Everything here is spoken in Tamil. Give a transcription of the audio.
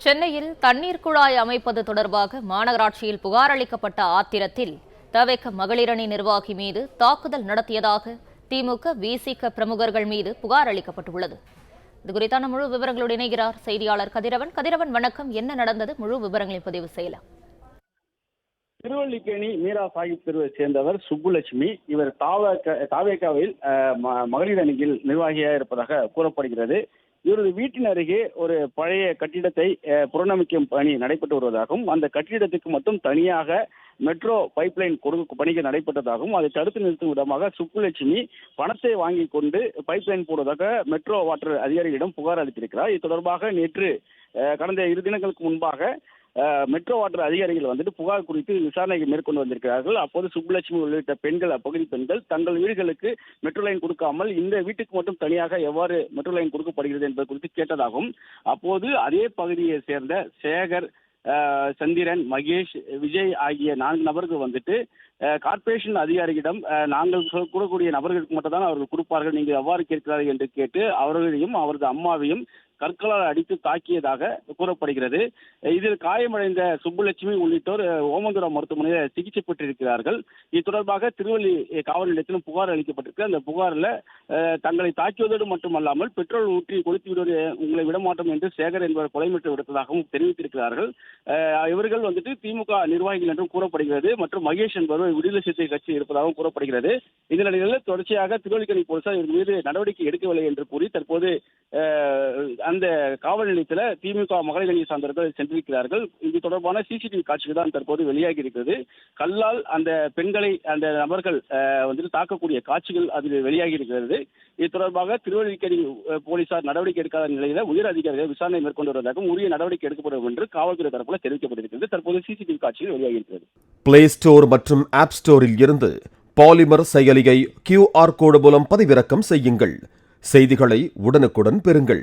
சென்னையில் தண்ணீர் குழாய் அமைப்பது தொடர்பாக மாநகராட்சியில் புகார் அளிக்கப்பட்ட ஆத்திரத்தில் தவேக மகளிரணி நிர்வாகி மீது தாக்குதல் நடத்தியதாக திமுக விசிக பிரமுகர்கள் மீது புகார் அளிக்கப்பட்டுள்ளது. இதுகுறித்தான முழு விவரங்களோடு இணைகிறார் செய்தியாளர் கதிரவன். கதிரவன், வணக்கம். என்ன நடந்தது? முழு விவரங்களை பதிவு செய்யலாம். திருவல்லிக்கேணி மீரா சாஹிப் தெருவை சேர்ந்தவர் சுப்புலட்சுமி. இவர் தாவேகாவில் மகளிர் அணியில் நிர்வாகியாக இருப்பதாக கூறப்படுகிறது. இவரது வீட்டின் அருகே ஒரு பழைய கட்டிடத்தை புறநமைக்கும் பணி நடைபெற்று வருவதாகவும், அந்த கட்டிடத்துக்கு மட்டும் தனியாக மெட்ரோ பைப்லைன் கொடுக்கும் பணிகள் நடைபெற்றதாகவும், அதை தடுத்து நிறுத்தும் விதமாக சுப்புலட்சுமி பணத்தை வாங்கி கொண்டு பைப்லைன் போடுவதாக மெட்ரோ வாட்டர் அதிகாரிகளிடம் புகார் அளித்திருக்கிறார். இது தொடர்பாக நேற்று கடந்த 2 தினங்களுக்கு முன்பாக மெட்ரோ வாட்டர் அதிகாரிகள் வந்துட்டு புகார் குறித்து விசாரணை மேற்கொண்டு வந்திருக்கிறார்கள். அப்போது சுப்புலட்சுமி உள்ளிட்ட பெண்கள், அப்பகுதி பெண்கள் தங்கள் வீடுகளுக்கு மெட்ரோ லைன் கொடுக்காமல் இந்த வீட்டுக்கு மட்டும் தனியாக எவ்வாறு மெட்ரோ லைன் கொடுக்கப்படுகிறது என்பது குறித்து கேட்டதாகவும், அப்போது அதே பகுதியை சேர்ந்த சேகர், சந்திரன், மகேஷ், விஜய் ஆகிய 4 நபர்கள் வந்துட்டு கார்பரேஷன் அதிகாரிகளிடம் நாங்கள் கூறக்கூடிய நபர்களுக்கு மட்டும் தான் அவர்கள் கொடுப்பார்கள், நீங்கள் எவ்வாறு கேட்கிறார்கள் என்று கேட்டு அவர்களையும் அவரது அம்மாவையும் கற்களால் அடித்து தாக்கியதாக கூறப்படுகிறது. இதில் காயமடைந்த சுப்புலட்சுமி உள்ளிட்டோர் ஓமந்தூரம் மருத்துவமனையில் சிகிச்சை பெற்றிருக்கிறார்கள். இது தொடர்பாக திருவள்ளி காவல் நிலையத்திலும் புகார் அளிக்கப்பட்டிருக்கு. அந்த புகாரில் தங்களை தாக்கியதோடு மட்டுமல்லாமல் பெட்ரோல் ஊற்றி கொளுத்தி விடுவது உங்களை விடமாட்டோம் என்று சேகர் என்பவர் கொலை மிரட்டல் விடுத்ததாகவும் தெரிவித்திருக்கிறார்கள். இவர்கள் வந்துட்டு திமுக நிர்வாகிகள் என்றும் கூறப்படுகிறது. மற்றும் மகேஷ் என்பவர் விடுதலை சிறுத்தை கட்சி இருப்பதாகவும் கூறப்படுகிறது. இந்த நிலையில் தொடர்ச்சியாக திருவல்லிக்கேணி போலீசார் இவர் மீது நடவடிக்கை எடுக்கவில்லை என்று கூறி தற்போது அந்த காவல் நிலையத்தில் திமுக மகளிர் அணியை சார்ந்தவர்கள் சென்றிருக்கிறார்கள். இது தொடர்பான சிசிடிவி காட்சிகள் தான் தற்போது வெளியாகி இருக்கிறது. கல்லால் அந்த பெண்களை அந்த நபர்கள் வந்துட்டு தாக்கக்கூடிய காட்சிகள் அதில் வெளியாகி இருக்கிறது. இது தொடர்பாக திருவல்லிக்கேணி போலீசார் நடவடிக்கை எடுக்காத நிலையில உயர் அதிகாரிகள் விசாரணை மேற்கொண்டு வருவதாகவும் உரிய நடவடிக்கை எடுக்கப்படும் என்று காவல்துறை தரப்பில் தெரிவிக்கப்பட்டிருக்கிறது. தற்போது சிசிடிவி காட்சிகள் வெளியாகி இருக்கிறது. பிளே ஸ்டோர் மற்றும் ஆப் ஸ்டோரில் இருந்து பாலிமர் செயலியை QR கோடு மூலம் பதிவிறக்கம் செய்யுங்கள். செய்திகளை உடனுக்குடன் பெறுங்கள்.